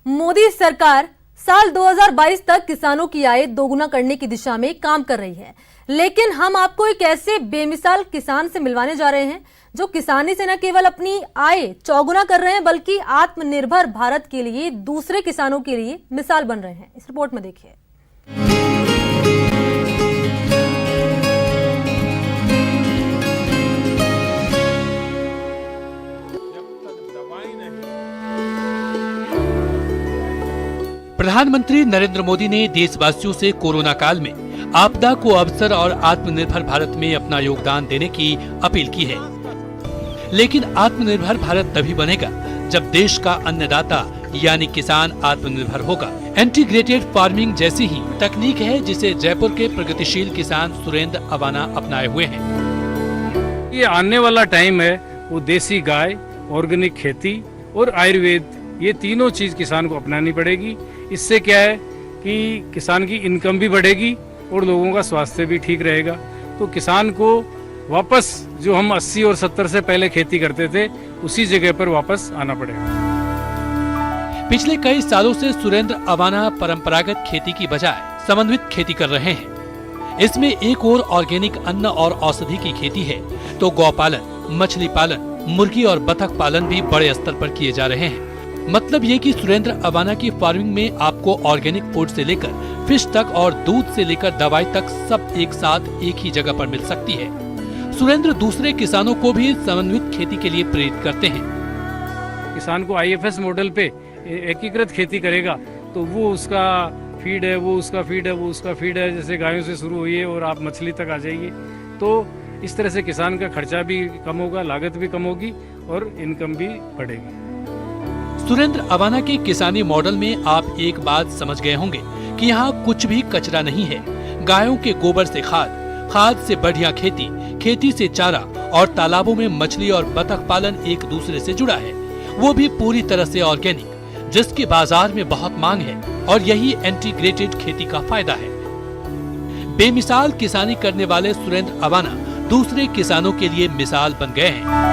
मोदी सरकार साल 2022 तक किसानों की आय दोगुना करने की दिशा में काम कर रही है, लेकिन हम आपको एक ऐसे बेमिसाल किसान से मिलवाने जा रहे हैं जो किसानी से न केवल अपनी आय चौगुना कर रहे हैं बल्कि आत्मनिर्भर भारत के लिए दूसरे किसानों के लिए मिसाल बन रहे हैं। इस रिपोर्ट में देखिए। प्रधानमंत्री नरेंद्र मोदी ने देशवासियों से कोरोना काल में आपदा को अवसर और आत्मनिर्भर भारत में अपना योगदान देने की अपील की है। लेकिन आत्मनिर्भर भारत तभी बनेगा जब देश का अन्नदाता यानी किसान आत्मनिर्भर होगा। इंटीग्रेटेड फार्मिंग जैसी ही तकनीक है जिसे जयपुर के प्रगतिशील किसान सुरेंद्र अवाना अपनाए हुए हैं। ये आने वाला टाइम है वो देसी गाय, ऑर्गेनिक खेती और आयुर्वेद, ये तीनों चीज किसान को अपनानी पड़ेगी। इससे क्या है कि किसान की इनकम भी बढ़ेगी और लोगों का स्वास्थ्य भी ठीक रहेगा। तो किसान को वापस जो हम 80 और 70 से पहले खेती करते थे उसी जगह पर वापस आना पड़ेगा। पिछले कई सालों से सुरेंद्र अवाना परंपरागत खेती की बजाय समन्वित खेती कर रहे हैं। इसमें एक और ऑर्गेनिक अन्न और औषधि की खेती है तो गौपालन, मछली पालन, मुर्गी और बतख पालन भी बड़े स्तर पर किए जा रहे हैं। मतलब ये कि सुरेंद्र अवाना की फार्मिंग में आपको ऑर्गेनिक फूड से लेकर फिश तक और दूध से लेकर दवाई तक सब एक साथ एक ही जगह पर मिल सकती है। सुरेंद्र दूसरे किसानों को भी समन्वित खेती के लिए प्रेरित करते हैं। किसान को IFS मॉडल पे एकीकृत खेती करेगा तो वो उसका फीड है, वो उसका फीड है, वो उसका फीड है। जैसे गायों से शुरू हुई है और आप मछली तक आ जाइए, तो इस तरह से किसान का खर्चा भी कम होगा, लागत भी कम होगी और इनकम भी बढ़ेगी। सुरेंद्र अवाना के किसानी मॉडल में आप एक बात समझ गए होंगे कि यहाँ कुछ भी कचरा नहीं है। गायों के गोबर से खाद, खाद से बढ़िया खेती, खेती से चारा और तालाबों में मछली और बतख पालन एक दूसरे से जुड़ा है, वो भी पूरी तरह से ऑर्गेनिक, जिसकी बाजार में बहुत मांग है और यही इंटीग्रेटेड खेती का फायदा है। बेमिसाल किसानी करने वाले सुरेंद्र अवाना दूसरे किसानों के लिए मिसाल बन गए हैं।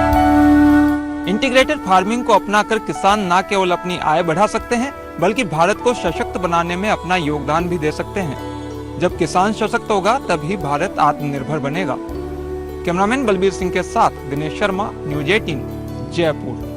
इंटीग्रेटेड फार्मिंग को अपनाकर किसान न केवल अपनी आय बढ़ा सकते हैं बल्कि भारत को सशक्त बनाने में अपना योगदान भी दे सकते हैं। जब किसान सशक्त होगा तभी भारत आत्मनिर्भर बनेगा। कैमरामैन बलबीर सिंह के साथ दिनेश शर्मा, न्यूज़ 18, जयपुर।